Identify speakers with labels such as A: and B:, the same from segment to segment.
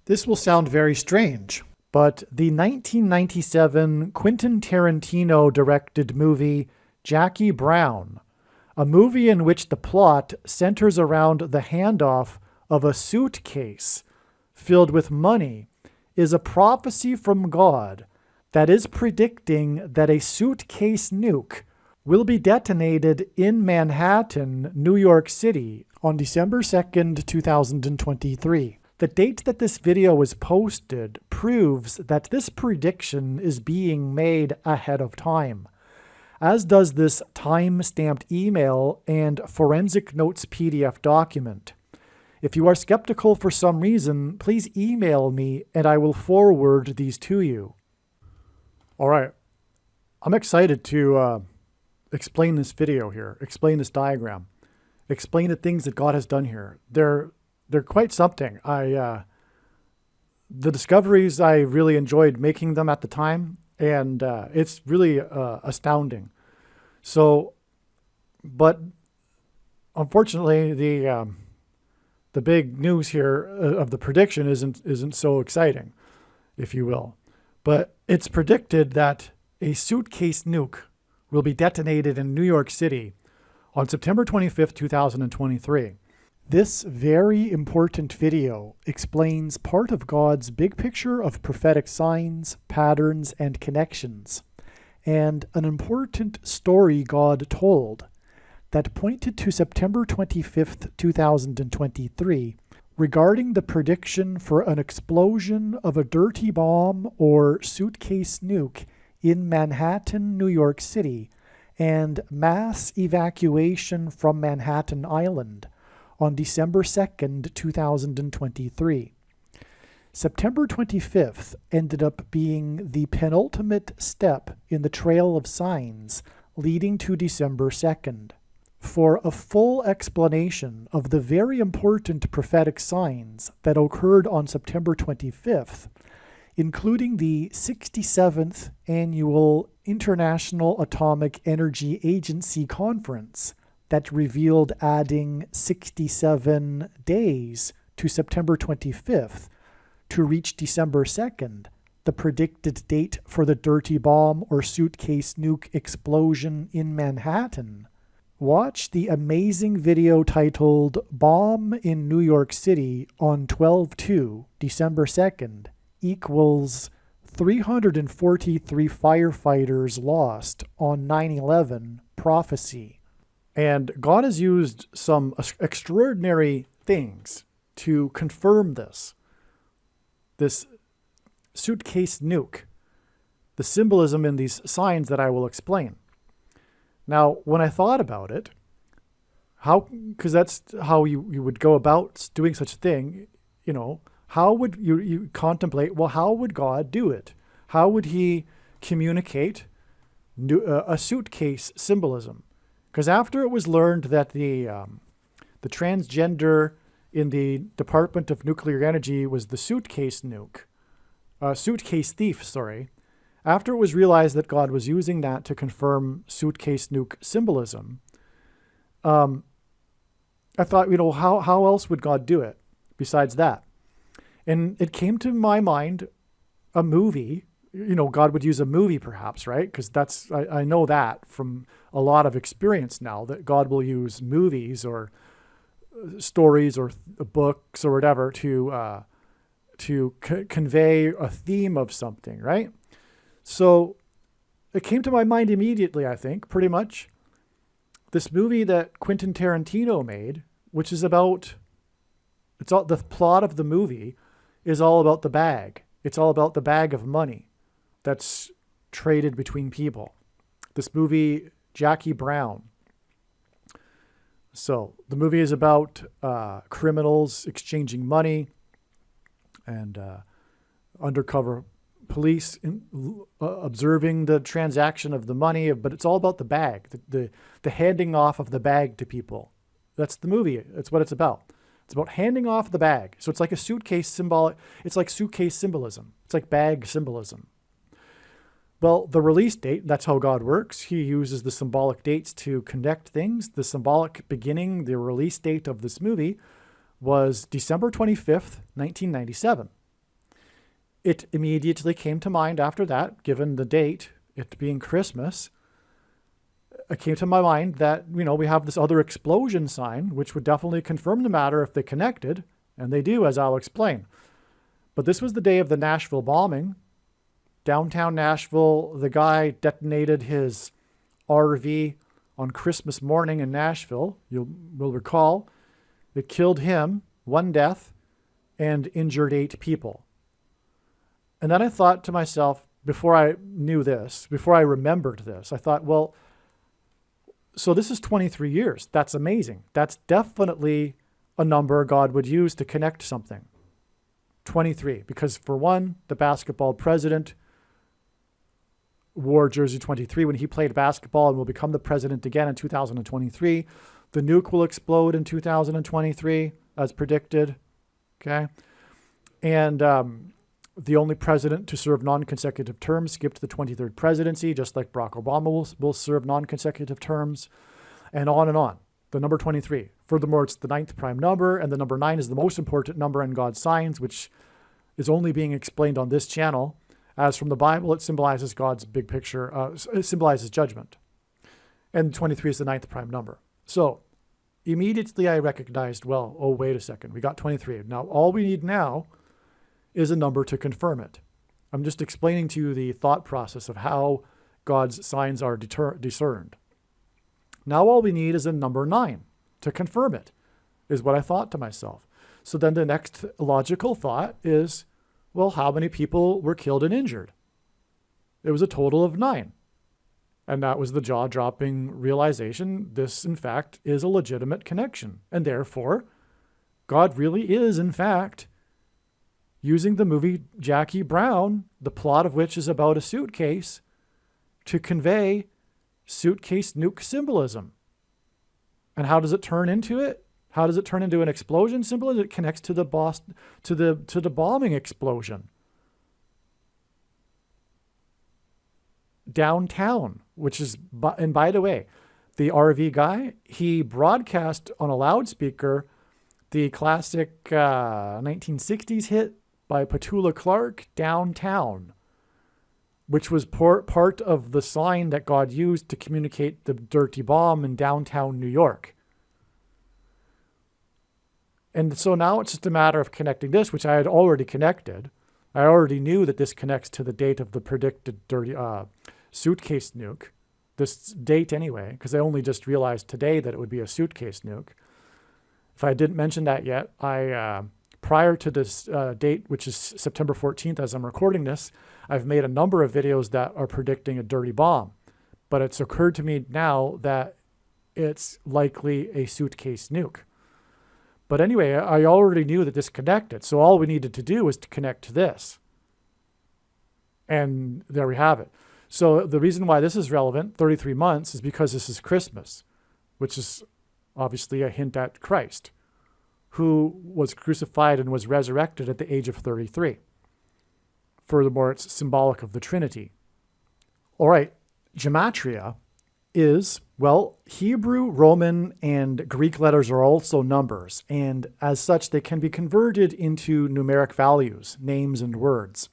A: This will sound very strange, but the 1997 Quentin Tarantino directed movie Jackie Brown, a movie in which the plot centers around the handoff of a suitcase filled with money, is a prophecy from God that is predicting that a suitcase nuke will be detonated in Manhattan, New York City on December 2nd, 2023. The date that this video was posted proves that this prediction is being made ahead of time, as does this time-stamped email and forensic notes PDF document. If you are skeptical for some reason, please email me and I will forward these to you. All right, I'm excited to explain this video here, explain this diagram, explain the things that God has done here. They're quite something. The discoveries, I really enjoyed making them at the time, and it's really astounding. So, but unfortunately, the big news here of the prediction isn't so exciting, if you will. But it's predicted that a suitcase nuke will be detonated in New York City on September 25th, 2023. This very important video explains part of God's big picture of prophetic signs, patterns, and connections, and an important story God told that pointed to September 25th, 2023, regarding the prediction for an explosion of a dirty bomb or suitcase nuke in Manhattan, New York City, and mass evacuation from Manhattan Island on December 2nd, 2023. September 25th ended up being the penultimate step in the trail of signs leading to December 2nd. For a full explanation of the very important prophetic signs that occurred on September 25th, including the 67th Annual International Atomic Energy Agency Conference that revealed adding 67 days to September 25th to reach December 2nd, the predicted date for the dirty bomb or suitcase nuke explosion in Manhattan. Watch the amazing video titled Bomb in New York City on 12/2, December 2nd, equals 343 firefighters lost on 9/11 prophecy. And God has used some extraordinary things to confirm this suitcase nuke, the symbolism in these signs that I will explain. Now, when I thought about it, because that's how you would go about doing such a thing, how would you contemplate, well, how would God do it? How would he communicate a suitcase symbolism? Because after it was learned that the transgender in the Department of Nuclear Energy was the suitcase thief, after it was realized that God was using that to confirm suitcase nuke symbolism, I thought, how else would God do it besides that? And it came to my mind a movie. God would use a movie perhaps, right? Because I know that from a lot of experience now, that God will use movies or stories or books or whatever to convey a theme of something, right? So it came to my mind immediately, I think, pretty much, this movie that Quentin Tarantino made, which is the plot of the movie is all about the bag. It's all about the bag of money that's traded between people. This movie, Jackie Brown. So the movie is about criminals exchanging money and undercover police observing the transaction of the money, but it's all about the bag, the handing off of the bag to people. That's the movie. That's what it's about. It's about handing off the bag. So it's like a suitcase symbolic. It's like suitcase symbolism. It's like bag symbolism. Well, the release date, that's how God works. He uses the symbolic dates to connect things. The symbolic beginning, the release date of this movie was December 25th, 1997. it immediately came to mind after that, given the date, it being Christmas, it came to my mind that, we have this other explosion sign, which would definitely confirm the matter if they connected, and they do, as I'll explain. But this was the day of the Nashville bombing. Downtown Nashville, the guy detonated his RV on Christmas morning in Nashville. You will recall it killed him, 1 death, and injured 8 people. And then I thought to myself, before I knew this, before I remembered this, I thought, well, so this is 23 years. That's amazing. That's definitely a number God would use to connect something. 23, because for one, the basketball president wore jersey 23 when he played basketball and will become the president again in 2023. The nuke will explode in 2023 as predicted. Okay. And the only president to serve non-consecutive terms skipped the 23rd presidency, just like Barack Obama will serve non-consecutive terms, and on and on. The number 23. Furthermore, it's the 9th prime number, and the number 9 is the most important number in God's signs, which is only being explained on this channel. As from the Bible, it symbolizes God's big picture, it symbolizes judgment. And 23 is the 9th prime number. So immediately I recognized, well, oh, wait a second, we got 23. Now, all we need now is a number to confirm it. I'm just explaining to you the thought process of how God's signs are discerned. Now all we need is a number 9 to confirm it, is what I thought to myself. So then the next logical thought is, well, how many people were killed and injured? It was a total of 9. And that was the jaw-dropping realization. This, in fact, is a legitimate connection. And therefore, God really is, in fact, using the movie Jackie Brown, the plot of which is about a suitcase, to convey suitcase nuke symbolism. And how does it turn into it? How does it turn into an explosion symbol? It connects to the bombing explosion. Downtown, which is, and by the way, the RV guy, he broadcast on a loudspeaker the classic 1960s hit by Petula Clark, Downtown, which was part of the sign that God used to communicate the dirty bomb in downtown New York. And so now it's just a matter of connecting this, which I had already connected. I already knew that this connects to the date of the predicted dirty suitcase nuke. This date anyway, because I only just realized today that it would be a suitcase nuke. If I didn't mention that yet, prior to this date, which is September 14th, as I'm recording this, I've made a number of videos that are predicting a dirty bomb. But it's occurred to me now that it's likely a suitcase nuke. But anyway, I already knew that this connected. So all we needed to do was to connect to this. And there we have it. So the reason why this is relevant, 33 months, is because this is Christmas, which is obviously a hint at Christ, who was crucified and was resurrected at the age of 33. Furthermore, it's symbolic of the Trinity. All right, gematria is, well, Hebrew, Roman, and Greek letters are also numbers, and as such, they can be converted into numeric values, names and words.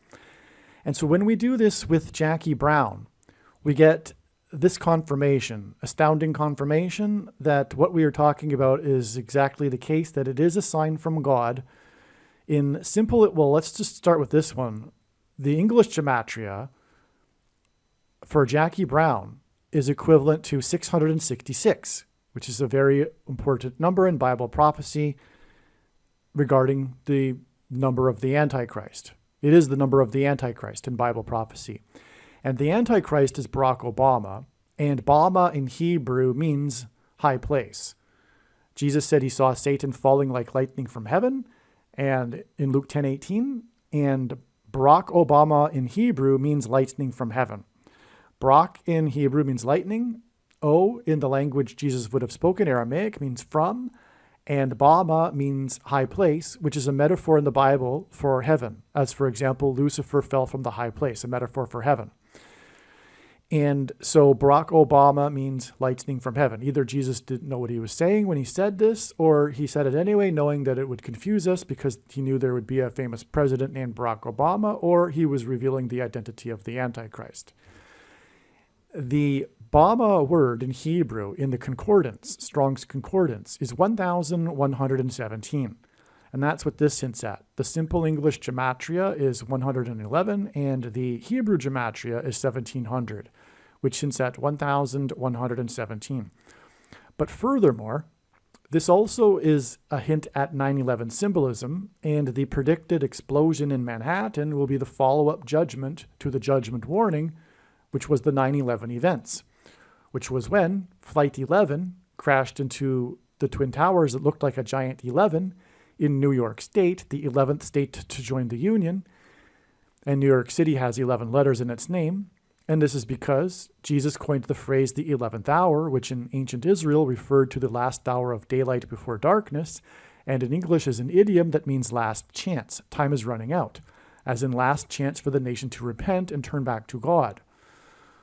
A: And so when we do this with Jackie Brown, we get this confirmation, astounding confirmation that what we are talking about is exactly the case, that it is a sign from God. In simple, well, let's just start with this one. The English gematria for Jackie Brown is equivalent to 666, which is a very important number in Bible prophecy regarding the number of the Antichrist. It is the number of the Antichrist in Bible prophecy. And the Antichrist is Barack Obama, and Bama in Hebrew means high place. Jesus said he saw Satan falling like lightning from heaven, and in Luke 10:18, and Barack Obama in Hebrew means lightning from heaven. Barack in Hebrew means lightning. O in the language Jesus would have spoken, Aramaic, means from, and Bama means high place, which is a metaphor in the Bible for heaven. As, for example, Lucifer fell from the high place, a metaphor for heaven. And so Barack Obama means lightning from heaven. Either Jesus didn't know what he was saying when he said this, or he said it anyway, knowing that it would confuse us because he knew there would be a famous president named Barack Obama, or he was revealing the identity of the Antichrist. The Bama word in Hebrew in the concordance, Strong's Concordance, is 1,117. And that's what this hints at. The simple English gematria is 111, and the Hebrew gematria is 1700, which hints at 1,117. But furthermore, this also is a hint at 9/11 symbolism, and the predicted explosion in Manhattan will be the follow-up judgment to the judgment warning, which was the 9/11 events, which was when Flight 11 crashed into the Twin Towers that looked like a giant 11 in New York State, the 11th state to join the Union. And New York City has 11 letters in its name. And this is because Jesus coined the phrase the 11th hour, which in ancient Israel referred to the last hour of daylight before darkness, and in English is an idiom that means last chance. Time is running out, as in last chance for the nation to repent and turn back to God.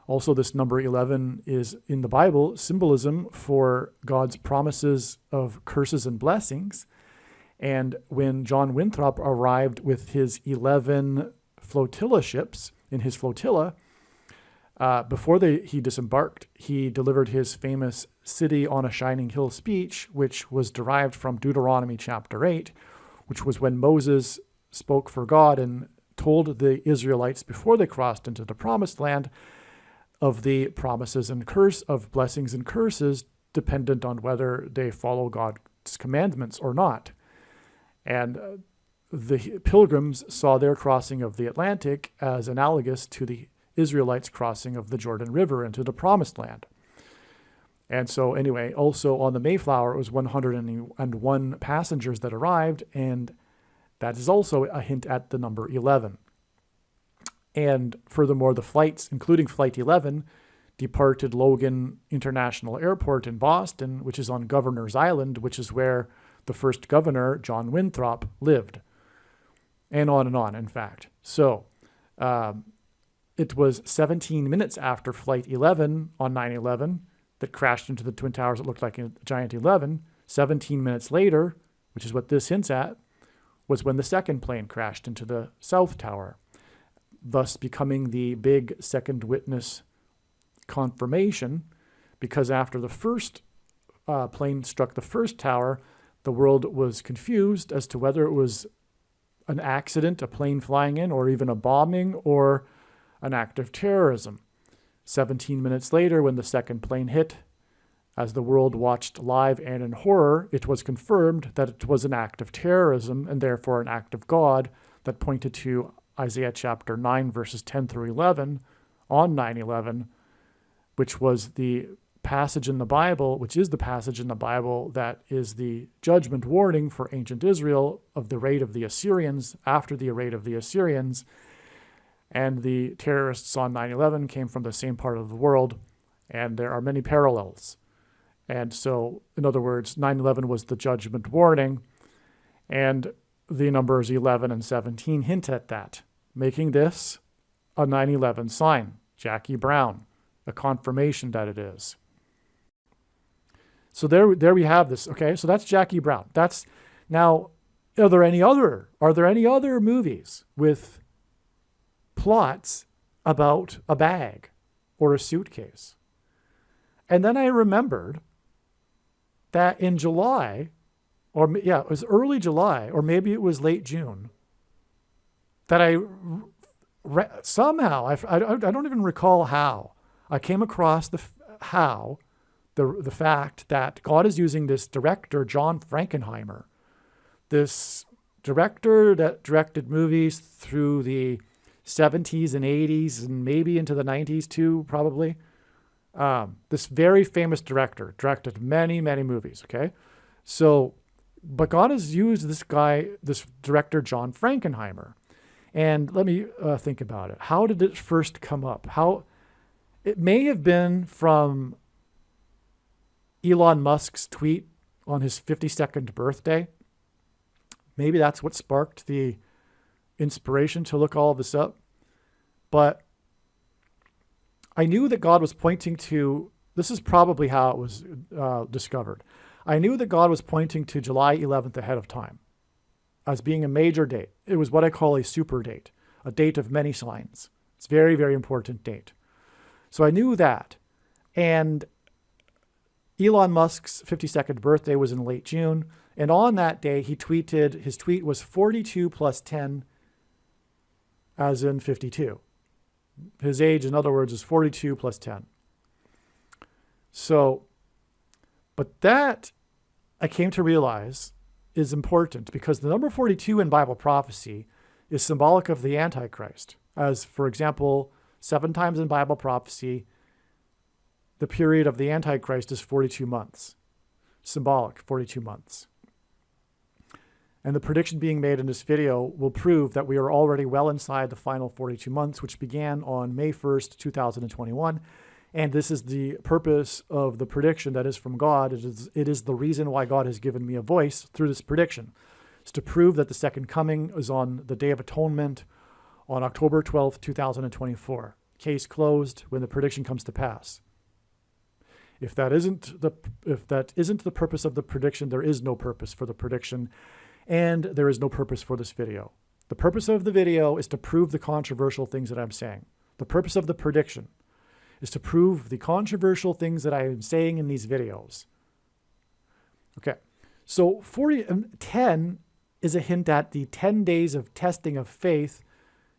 A: Also, this number 11 is in the Bible symbolism for God's promises of curses and blessings. And when John Winthrop arrived with his 11 flotilla ships in his flotilla, before he disembarked, he delivered his famous City on a Shining Hill speech, which was derived from Deuteronomy chapter 8, which was when Moses spoke for God and told the Israelites before they crossed into the promised land of the promises and curse of blessings and curses dependent on whether they follow God's commandments or not. And the pilgrims saw their crossing of the Atlantic as analogous to the Israelites' crossing of the Jordan River into the Promised Land. And so anyway, also on the Mayflower, it was 101 passengers that arrived, and that is also a hint at the number 11. And furthermore, the flights, including Flight 11, departed Logan International Airport in Boston, which is on Governor's Island, which is where the first governor, John Winthrop, lived. And on, in fact. So it was 17 minutes after Flight 11 on 9/11 that crashed into the Twin Towers that looked like a giant 11. 17 minutes later, which is what this hints at, was when the second plane crashed into the South Tower, thus becoming the big second witness confirmation, because after the first plane struck the first tower, the world was confused as to whether it was an accident, a plane flying in, or even a bombing, or an act of terrorism. 17 minutes later, when the second plane hit, as the world watched live and in horror, it was confirmed that it was an act of terrorism and therefore an act of God that pointed to Isaiah chapter 9, verses 10 through 11 on 9/11, which was the passage in the Bible, which is the passage in the Bible that is the judgment warning for ancient Israel of the raid of the Assyrians after the raid of the Assyrians. And the terrorists on 9/11 came from the same part of the world, and there are many parallels. And so, in other words, 9/11 was the judgment warning, and the numbers 11 and 17 hint at that, making this a 9/11 sign. Jackie Brown, a confirmation that it is. So there we have this. Okay, so that's Jackie Brown. That's now. Are there any other movies with plots about a bag or a suitcase? And then I remembered that in July, it was early July, or maybe it was late June, that I somehow I don't even recall how I came across the fact that God is using this director, John Frankenheimer, this director that directed movies through the 70s and 80s and maybe into the 90s too, probably. This very famous director directed many, many movies, okay? So, but God has used this guy, this director, John Frankenheimer. And let me think about it. How did it first come up? It may have been from Elon Musk's tweet on his 52nd birthday. Maybe that's what sparked the inspiration to look all of this up. But I knew that God was pointing to, this is probably how it was discovered. I knew that God was pointing to July 11th ahead of time as being a major date. It was what I call a super date, a date of many signs. It's a very, very important date. So I knew that. And Elon Musk's 52nd birthday was in late June. And on that day, he tweeted, his tweet was 42 plus 10, as in 52. His age, in other words, is 42 plus 10. So, but that I came to realize is important because the number 42 in Bible prophecy is symbolic of the Antichrist. As, for example, 7 times in Bible prophecy, the period of the Antichrist is 42 months. Symbolic, 42 months. And the prediction being made in this video will prove that we are already well inside the final 42 months, which began on May 1st, 2021. And this is the purpose of the prediction that is from God. It is the reason why God has given me a voice through this prediction. It's to prove that the second coming is on the Day of Atonement on October 12th, 2024. Case closed when the prediction comes to pass. If that isn't the purpose of the prediction, there is no purpose for the prediction, and there is no purpose for this video. The purpose of the video is to prove the controversial things that I'm saying. The purpose of the prediction is to prove the controversial things that I am saying in these videos. Okay, so 10 is a hint at the 10 days of testing of faith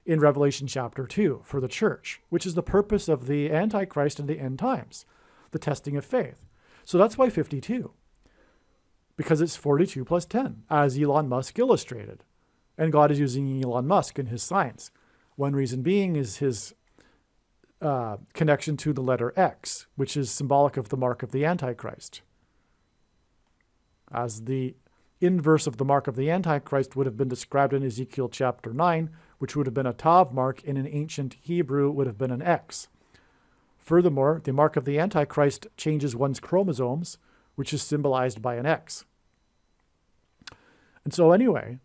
A: in Revelation chapter 2 for the church, which is the purpose of the Antichrist and the end times, the testing of faith. So that's why 52, because it's 42 plus 10, as Elon Musk illustrated. And God is using Elon Musk in his science. One reason being is his connection to the letter X, which is symbolic of the mark of the Antichrist. As the inverse of the mark of the Antichrist would have been described in Ezekiel chapter 9, which would have been a Tav mark, and in ancient Hebrew would have been an X. Furthermore, the mark of the Antichrist changes one's chromosomes, which is symbolized by an X. And so anyway,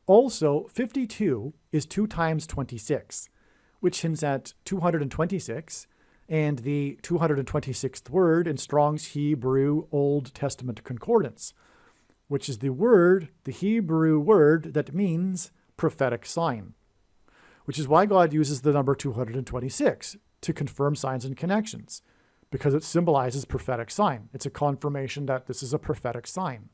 A: also 52 is 2 times 26, which hints at 226, and the 226th word in Strong's Hebrew Old Testament Concordance, which is the Hebrew word that means prophetic sign, which is why God uses the number 226 to confirm signs and connections, because it symbolizes prophetic sign. It's a confirmation that this is a prophetic sign.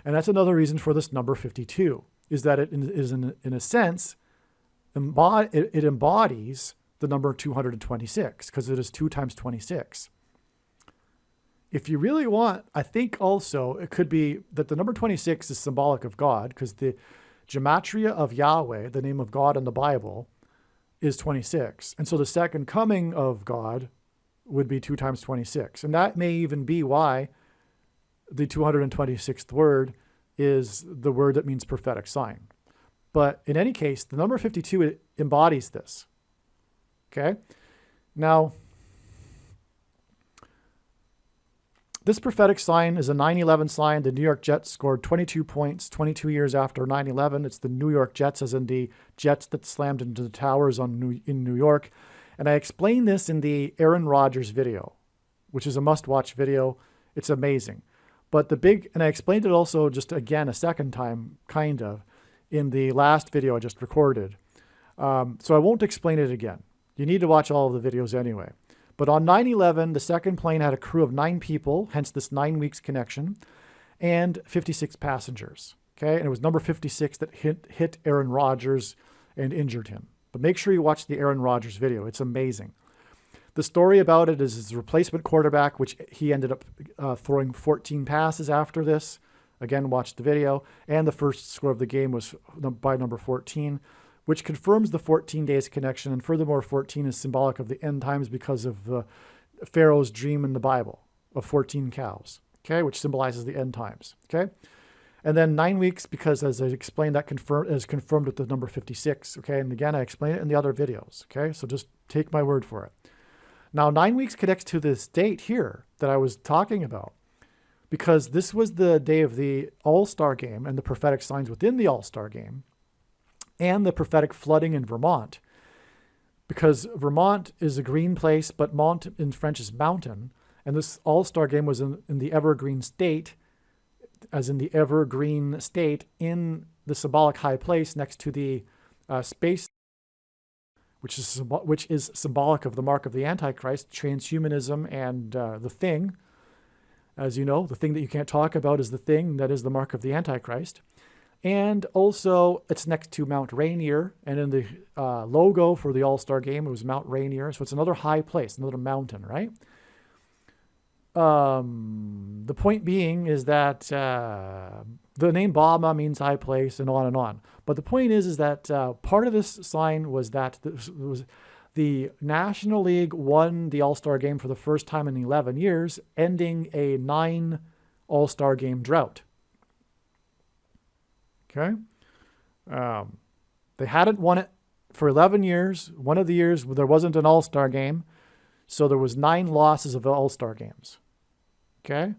A: And that's another reason for this number 52, is that it is in a sense, it embodies the number 226, because it is 2 times 26. If you really want, I think also it could be that the number 26 is symbolic of God, because the gematria of Yahweh, the name of God in the Bible, is 26. And so the second coming of God would be 2 times 26. And that may even be why the 226th word is the word that means prophetic sign. But in any case, the number 52 it embodies this. Okay? Now, this prophetic sign is a 9/11 sign. The New York Jets scored 22 points 22 years after 9/11. It's the New York Jets, as in the jets that slammed into the towers in New York. And I explained this in the Aaron Rodgers video, which is a must-watch video. It's amazing. But and I explained it also just again a second time, kind of, in the last video I just recorded. So I won't explain it again. You need to watch all of the videos anyway. But on 9/11, the second plane had a crew of 9 people, hence this 9 weeks connection, and 56 passengers. Okay, and it was number 56 that hit Aaron Rodgers and injured him. But make sure you watch the Aaron Rodgers video. It's amazing. The story about it is his replacement quarterback, which he ended up throwing 14 passes after this. Again, watch the video. And the first score of the game was by number 14, which confirms the 14 days connection. And furthermore, 14 is symbolic of the end times because of Pharaoh's dream in the Bible of 14 cows, okay, which symbolizes the end times, okay? And then 9 weeks, because as I explained, that is confirmed with the number 56, okay? And again, I explained it in the other videos, okay? So just take my word for it. Now, 9 weeks connects to this date here that I was talking about, because this was the day of the All-Star game and the prophetic signs within the All-Star game and the prophetic flooding in Vermont. because Vermont is a green place, but Mont in French is mountain. And this All-Star game was in the Evergreen State, as in the Evergreen State, in the symbolic high place next to the space, which is symbolic of the mark of the Antichrist, transhumanism, and the thing. As you know, the thing that you can't talk about is the thing that is the mark of the Antichrist. And also, it's next to Mount Rainier, and in the logo for the All-Star game, it was Mount Rainier. So it's another high place, another mountain, right? The point being is that the name Bama means high place, and on and on. But the point is that part of this sign was that the National League won the All-Star game for the first time in 11 years, ending a 9 All-Star game drought. Okay. They hadn't won it for 11 years. One of the years there wasn't an All-Star game. So there was 9 losses of All-Star games. Okay.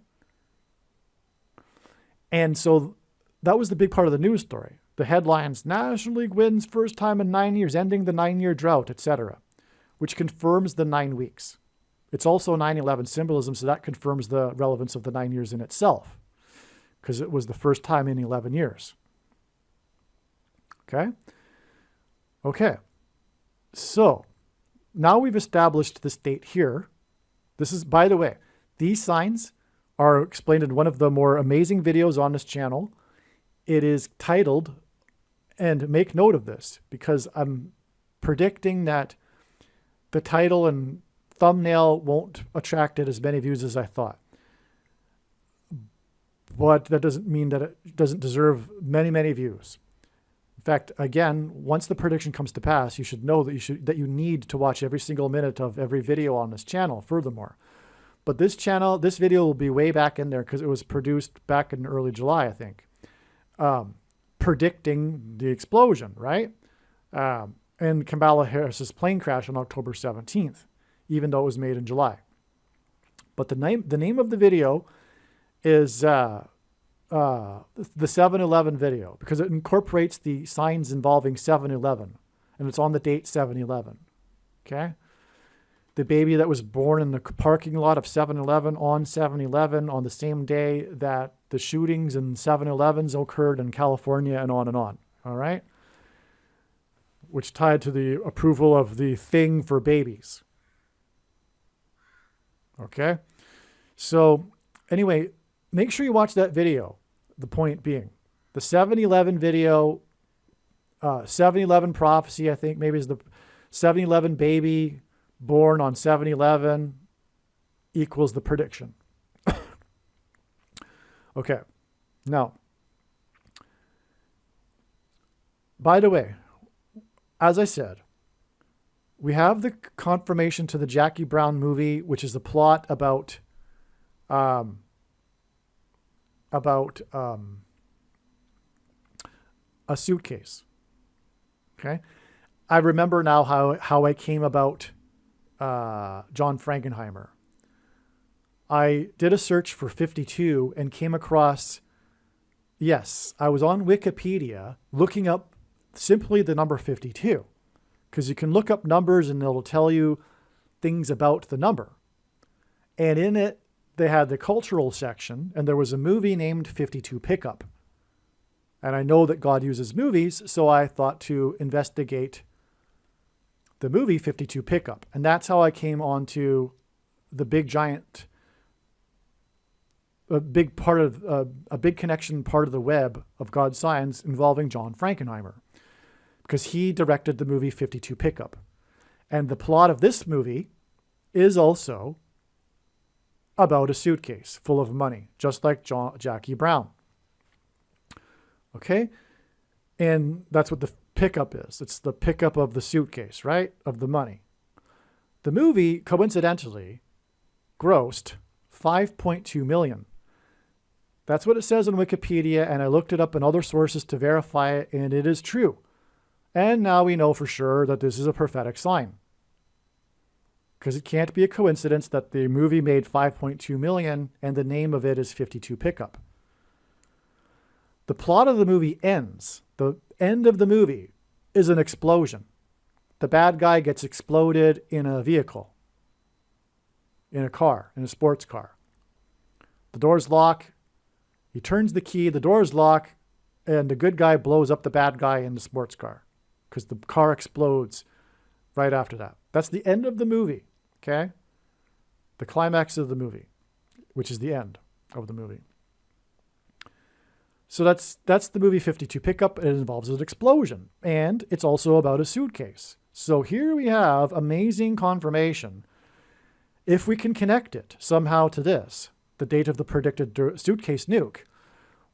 A: And so that was the big part of the news story. The headlines, National League wins first time in 9 years, ending the 9-year drought, etc., which confirms the 9 weeks. It's also 9/11 symbolism, so that confirms the relevance of the 9 years in itself, because it was the first time in 11 years. Okay? Okay. So, now we've established this date here. This is, by the way, these signs are explained in one of the more amazing videos on this channel. It is titled, and make note of this, because I'm predicting that the title and thumbnail won't attract as many views as I thought. But that doesn't mean that it doesn't deserve many, many views. In fact, again, once the prediction comes to pass, you should know that you need to watch every single minute of every video on this channel, furthermore. But this video will be way back in there because it was produced back in early July, I think. Predicting the explosion, right? And Kamala Harris's plane crash on October 17th, even though it was made in July. But the name of the video is the 7/11 video, because it incorporates the signs involving 7/11, and it's on the date 7/11. Okay? The baby that was born in the parking lot of 7-Eleven on 7/11 on the same day that the shootings and 7-Elevens occurred in California, and on and on. All right? Which tied to the approval of the thing for babies. Okay? So, anyway, make sure you watch that video. The point being, the 7/11 video, 7/11 prophecy, I think maybe is the 7/11 baby born on 7/11 equals the prediction. Okay. Now, by the way, as I said, we have the confirmation to the Jackie Brown movie, which is a plot about a suitcase. Okay. I remember now how I came about John Frankenheimer. I did a search for 52 and came across, yes, I was on Wikipedia looking up simply the number 52, because you can look up numbers and it'll tell you things about the number. And in it, they had the cultural section, and there was a movie named 52 Pickup. And I know that God uses movies, so I thought to investigate the movie 52 Pickup. And that's how I came onto the big giant, a big connection part of the web of God's signs involving John Frankenheimer, because he directed the movie 52 Pickup. And the plot of this movie is also about a suitcase full of money, just like Jackie Brown. Okay? And that's what the pickup is. It's the pickup of the suitcase, right? Of the money. The movie, coincidentally, grossed $5.2 million. That's what it says on Wikipedia, and I looked it up in other sources to verify it, and it is true. And now we know for sure that this is a prophetic sign, because it can't be a coincidence that the movie made $5.2 million and the name of it is 52 Pickup. The plot of the movie ends. The end of the movie is an explosion. the bad guy gets exploded in a vehicle, in a car, in a sports car. The doors lock. He turns the key, the doors lock, and the good guy blows up the bad guy in the sports car because the car explodes right after that. That's the end of the movie, okay? The climax of the movie, which is the end of the movie. So that's the movie 52 Pickup. It involves an explosion, and it's also about a suitcase. So here we have amazing confirmation. If we can connect it somehow to this, the date of the predicted suitcase nuke,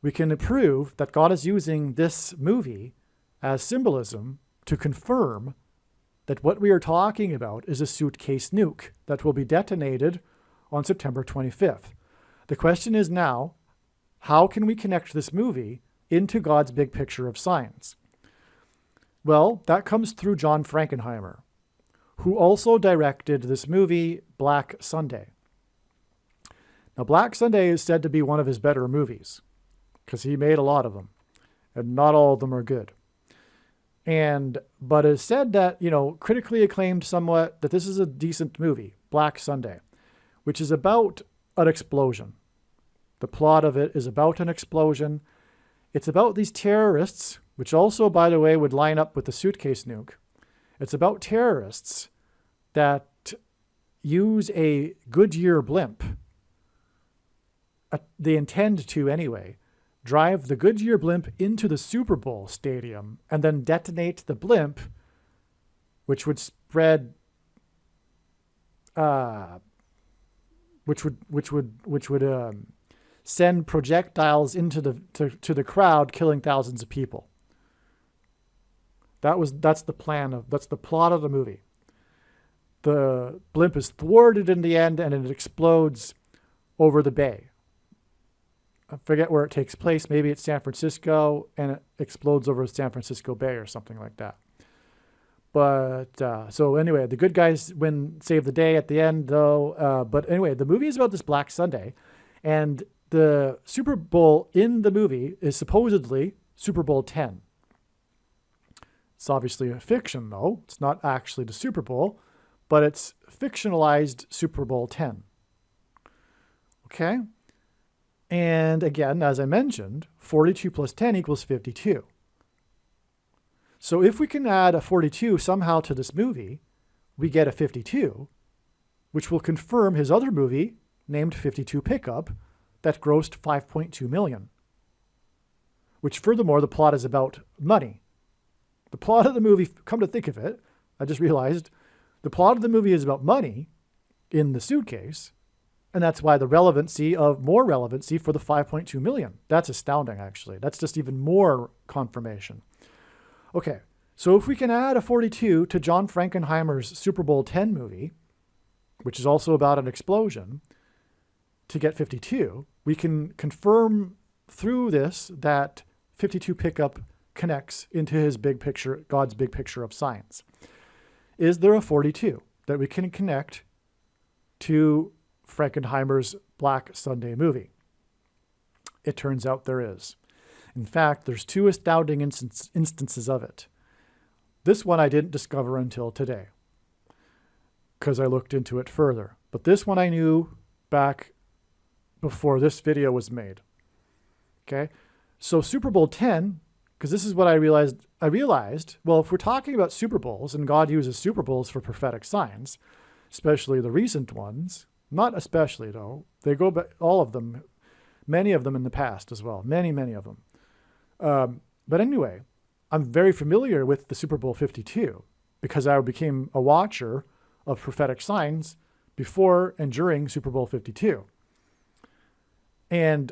A: we can prove that God is using this movie as symbolism to confirm that what we are talking about is a suitcase nuke that will be detonated on September 25th. The question is now, how can we connect this movie into God's big picture of science? Well, that comes through John Frankenheimer, who also directed this movie, Black Sunday. Now, Black Sunday is said to be one of his better movies because he made a lot of them, and not all of them are good. But it's said that, critically acclaimed somewhat, that this is a decent movie, Black Sunday, which is about an explosion. The plot of it is about an explosion. It's about these terrorists, which also, by the way, would line up with the suitcase nuke. It's about terrorists that use a Goodyear blimp. They intend to anyway, drive the Goodyear blimp into the Super Bowl stadium and then detonate the blimp, which would spread, which would send projectiles into to the crowd, killing thousands of people. That's the plot of the movie. The blimp is thwarted in the end, and it explodes over the bay. I forget where it takes place. Maybe it's San Francisco, and it explodes over San Francisco Bay or something like that. But so anyway, the good guys save the day at the end, though. But anyway, the movie is about this Black Sunday, and the Super Bowl in the movie is supposedly Super Bowl 10. It's obviously a fiction, though. It's not actually the Super Bowl, but it's fictionalized Super Bowl 10. Okay? And again, as I mentioned, 42 plus 10 equals 52. So if we can add a 42 somehow to this movie, we get a 52, which will confirm his other movie named 52 Pickup that grossed $5.2 million. Which furthermore, the plot is about money. The plot of the movie, come to think of it, I just realized, the plot of the movie is about money in the suitcase, and that's why more relevancy for the 5.2 million. That's astounding, actually. That's just even more confirmation. Okay, so if we can add a 42 to John Frankenheimer's Super Bowl 10 movie, which is also about an explosion, to get 52, we can confirm through this that 52 Pickup connects into his big picture, God's big picture of science. Is there a 42 that we can connect to Frankenheimer's Black Sunday movie? It turns out there is. In fact, there's two astounding instances of it. This one I didn't discover until today because I looked into it further. But this one I knew back before this video was made. Okay? So Super Bowl 10, because this is what I realized, well, if we're talking about Super Bowls, and God uses Super Bowls for prophetic signs, especially the recent ones, not especially though, they go back, all of them, many of them in the past as well, many of them. But anyway, I'm very familiar with the Super Bowl 52 because I became a watcher of prophetic signs before and during Super Bowl 52. And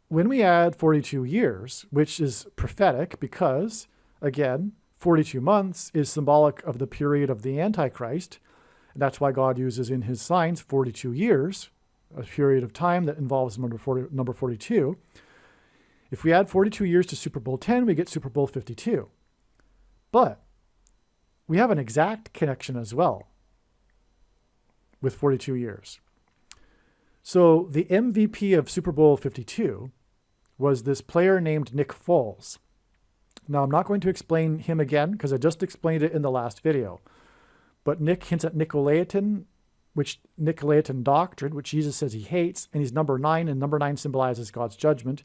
A: when we add 42 years, which is prophetic because, again, 42 months is symbolic of the period of the Antichrist. And that's why God uses in his signs 42 years, a period of time that involves number 42. If we add 42 years to Super Bowl 10, we get Super Bowl 52. But we have an exact connection as well with 42 years. So the MVP of Super Bowl 52 was this player named Nick Foles. Now, I'm not going to explain him again because I just explained it in the last video. But Nick hints at Nicolaitan doctrine, which Jesus says he hates, and he's number 9, and number 9 symbolizes God's judgment.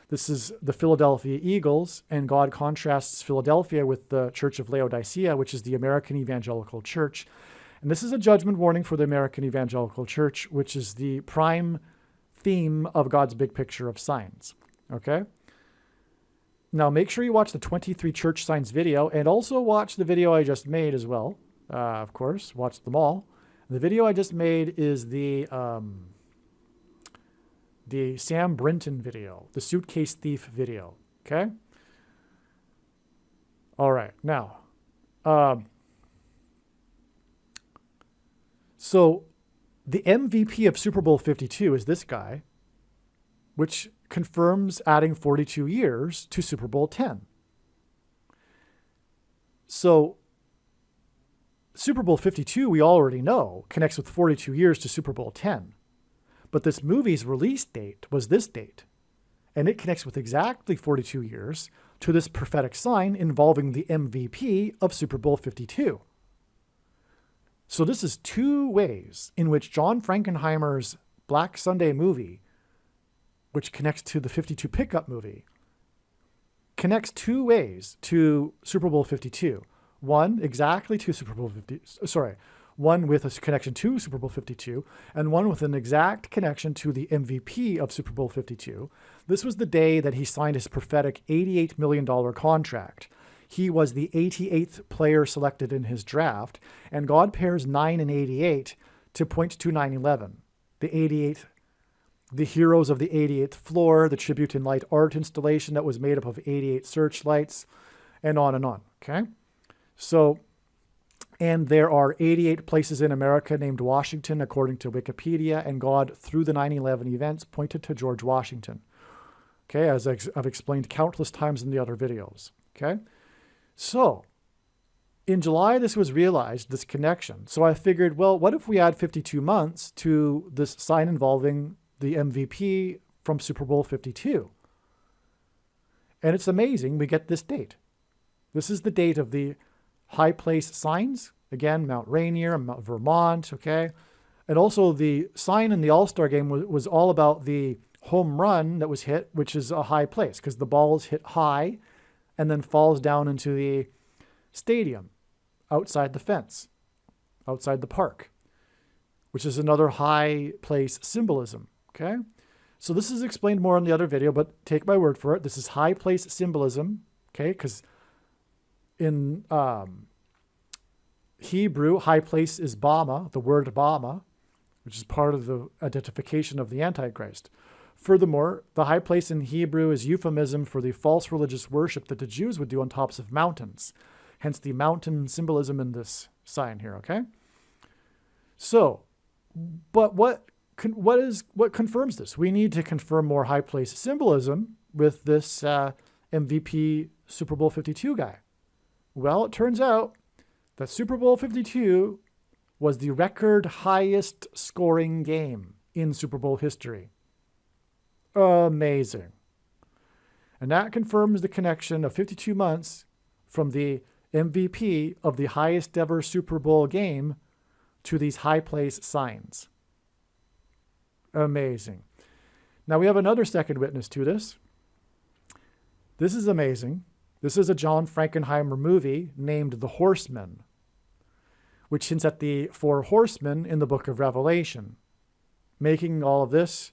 A: This is the Philadelphia Eagles, and God contrasts Philadelphia with the Church of Laodicea, which is the American Evangelical Church. And this is a judgment warning for the American Evangelical Church, which is the prime theme of God's big picture of signs. Okay? Now, make sure you watch the 23 church signs video, and also watch the video I just made as well. Of course, watch them all. The video I just made is the Sam Brinton video, the suitcase thief video. Okay? All right. Now, so the MVP of Super Bowl 52 is this guy, which confirms adding 42 years to Super Bowl 10. So Super Bowl 52, we already know, connects with 42 years to Super Bowl 10. But this movie's release date was this date. And it connects with exactly 42 years to this prophetic sign involving the MVP of Super Bowl 52. So this is 2 ways in which John Frankenheimer's Black Sunday movie, which connects to the 52 pickup movie, connects 2 ways to Super Bowl 52. One exactly to Super Bowl 50, one with a connection to Super Bowl 52, and one with an exact connection to the MVP of Super Bowl 52. This was the day that he signed his prophetic $88 million contract. He was the 88th player selected in his draft, and God pairs 9 and 88 to point to 9/11. The 88th, the heroes of the 88th floor, the Tribute in Light art installation that was made up of 88 searchlights, and on and on. Okay? So, and there are 88 places in America named Washington, according to Wikipedia, and God, through the 9/11 events, pointed to George Washington. Okay, as I've explained countless times in the other videos. Okay, so in July, this was realized, this connection. So I figured, well, what if we add 52 months to this sign involving the MVP from Super Bowl 52? And it's amazing, we get this date. This is the date of the high place signs. Again, Mount Rainier, Mount Vermont, okay? And also the sign in the All-Star game was all about the home run that was hit, which is a high place because the ball is hit high and then falls down into the stadium outside the fence, outside the park, which is another high place symbolism, okay? So this is explained more in the other video, but take my word for it. This is high place symbolism, okay? Because in Hebrew, high place is Bama, the word Bama, which is part of the identification of the Antichrist. Furthermore, the high place in Hebrew is euphemism for the false religious worship that the Jews would do on tops of mountains. Hence the mountain symbolism in this sign here, okay? So, but what confirms this? We need to confirm more high place symbolism with this MVP Super Bowl 52 guy. Well, it turns out that Super Bowl 52 was the record highest scoring game in Super Bowl history. Amazing. And that confirms the connection of 52 months from the MVP of the highest ever Super Bowl game to these high place signs. Amazing. Now we have another second witness to this. This is amazing. This is a John Frankenheimer movie named The Horseman, which hints at the 4 horsemen in the book of Revelation, making all of this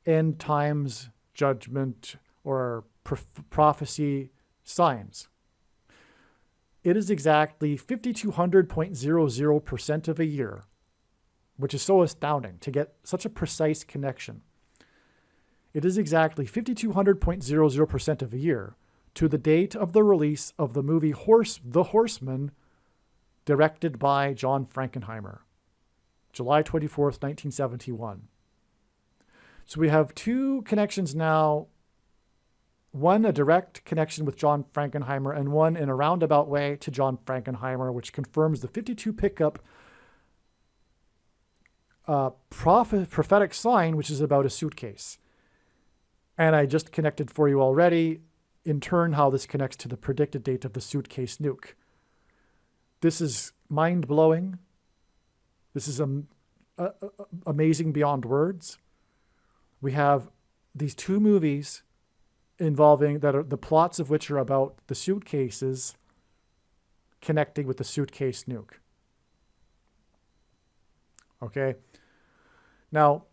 A: end times judgment or prophecy signs. It is exactly 5,200.00% of a year, which is so astounding to get such a precise connection. It is exactly 5,200.00% of a year to the date of the release of the movie The Horseman, directed by John Frankenheimer, July 24th, 1971. So we have 2 connections now, one a direct connection with John Frankenheimer and one in a roundabout way to John Frankenheimer, which confirms the 52 pickup prophetic sign, which is about a suitcase. And I just connected for you already in turn how this connects to the predicted date of the suitcase nuke. This is mind-blowing. This is amazing beyond words. We have these two movies involving that are the plots of which are about the suitcases connecting with the suitcase nuke. Okay. Now,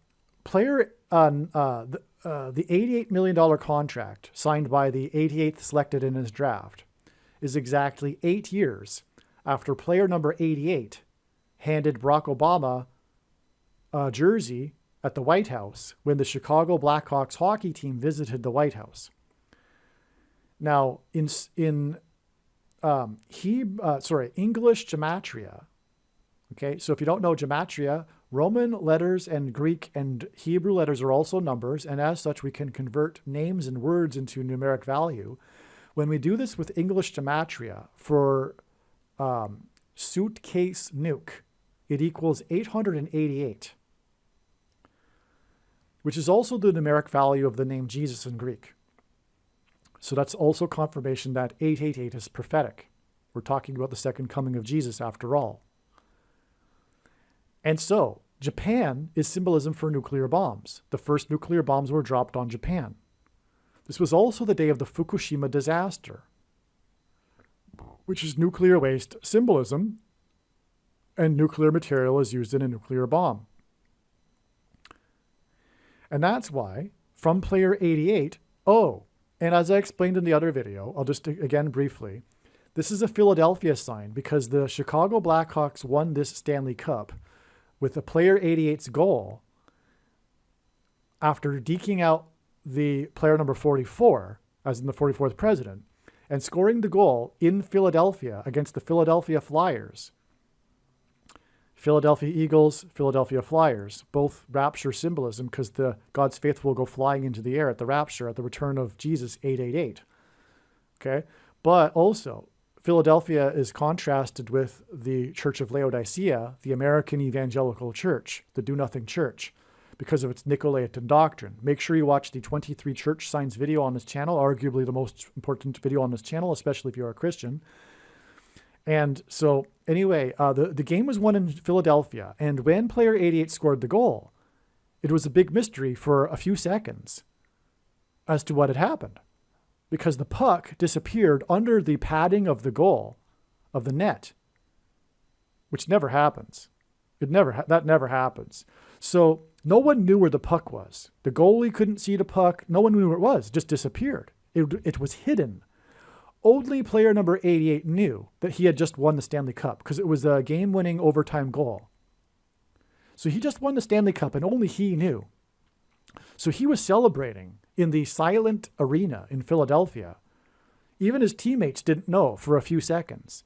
A: the $88 million contract signed by the 88th selected in his draft is exactly 8 years after player number 88 handed Barack Obama a jersey at the White House when the Chicago Blackhawks hockey team visited the White House. Now, English gematria. Okay, so if you don't know gematria, Roman letters and Greek and Hebrew letters are also numbers, and as such, we can convert names and words into numeric value. When we do this with English gematria for suitcase nuke, it equals 888, which is also the numeric value of the name Jesus in Greek. So that's also confirmation that 888 is prophetic. We're talking about the second coming of Jesus after all. And so, Japan is symbolism for nuclear bombs. The first nuclear bombs were dropped on Japan. This was also the day of the Fukushima disaster, which is nuclear waste symbolism, and nuclear material is used in a nuclear bomb. And that's why, from player 88, and as I explained in the other video, I'll just again briefly, this is a Philadelphia sign because the Chicago Blackhawks won this Stanley Cup with the player 88's goal after deking out the player number 44, as in the 44th president, and scoring the goal in Philadelphia against the Philadelphia Flyers. Philadelphia Eagles, Philadelphia Flyers, both rapture symbolism because the God's faithful will go flying into the air at the rapture, at the return of Jesus, 888. Okay? But also, Philadelphia is contrasted with the Church of Laodicea, the American evangelical church, the do-nothing church, because of its Nicolaitan doctrine. Make sure you watch the 23 church signs video on this channel, arguably the most important video on this channel, especially if you're a Christian. And so, anyway, the game was won in Philadelphia, and when player 88 scored the goal, it was a big mystery for a few seconds as to what had happened, because the puck disappeared under the padding of the goal, of the net, which never happens. That never happens. So no one knew where the puck was. The goalie couldn't see the puck. No one knew where it was. It just disappeared. It was hidden. Only player number 88 knew that he had just won the Stanley Cup because it was a game-winning overtime goal. So he just won the Stanley Cup and only he knew. So he was celebrating in the silent arena in Philadelphia. Even his teammates didn't know for a few seconds.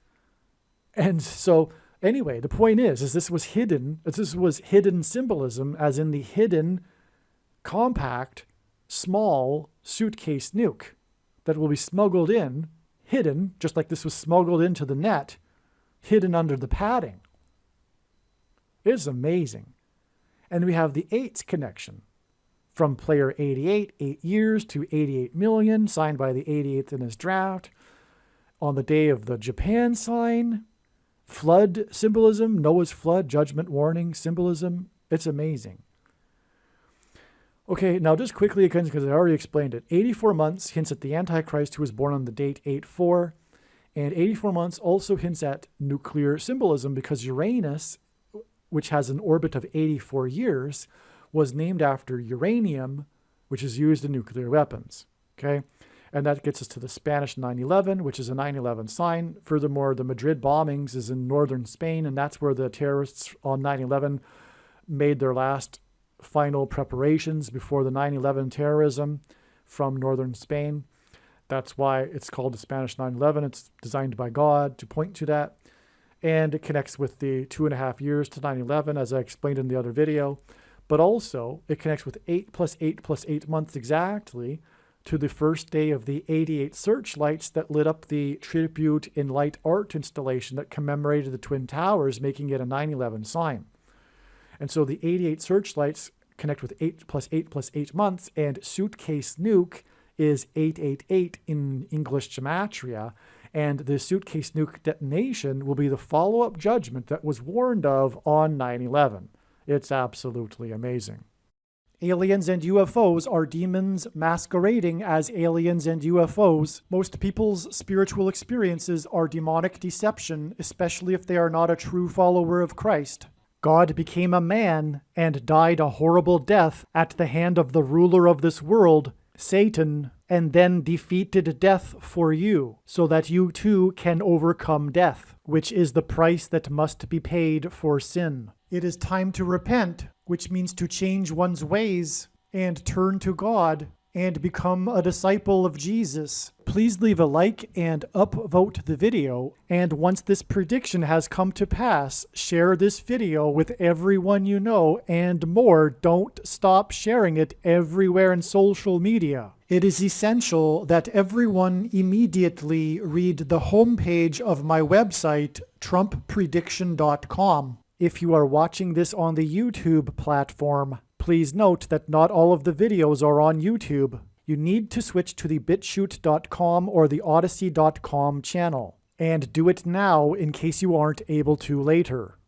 A: And so anyway, the point is this was hidden symbolism, as in the hidden, compact, small suitcase nuke that will be smuggled in, hidden, just like this was smuggled into the net, hidden under the padding. It's amazing. And we have the 8th connection from player 88, 8 years to 88 million, signed by the 88th in his draft. On the day of the Japan sign, flood symbolism, Noah's flood, judgment warning symbolism. It's amazing. Okay, now just quickly, because I already explained it. 84 months hints at the Antichrist who was born on the date 8-4. And 84 months also hints at nuclear symbolism because Uranus, which has an orbit of 84 years, was named after uranium, which is used in nuclear weapons. Okay? And that gets us to the Spanish 9/11, which is a 9/11 sign. Furthermore, the Madrid bombings is in northern Spain, and that's where the terrorists on 9/11 made their last final preparations before the 9/11 terrorism from northern Spain. That's why it's called the Spanish 9/11. It's designed by God to point to that. And it connects with the 2.5 years to 9/11, as I explained in the other video. But also, it connects with 8 + 8 + 8 months exactly to the first day of the 88 searchlights that lit up the Tribute in Light art installation that commemorated the Twin Towers, making it a 9/11 sign. And so the 88 searchlights connect with 8 + 8 + 8 months, and suitcase nuke is 888 in English gematria, and the suitcase nuke detonation will be the follow-up judgment that was warned of on 9/11. It's absolutely amazing. Aliens and UFOs are demons masquerading as aliens and UFOs. Most people's spiritual experiences are demonic deception, especially if they are not a true follower of Christ. God became a man and died a horrible death at the hand of the ruler of this world, Satan, and then defeated death for you, so that you too can overcome death, which is the price that must be paid for sin. It is time to repent, which means to change one's ways and turn to God and become a disciple of Jesus. Please leave a like and upvote the video, and once this prediction has come to pass, share this video with everyone you know, and more, don't stop sharing it everywhere in social media. It is essential that everyone immediately read the homepage of my website, TrumpPrediction.com. If you are watching this on the YouTube platform, please note that not all of the videos are on YouTube. You need to switch to the BitChute.com or the Odyssey.com channel. And do it now in case you aren't able to later.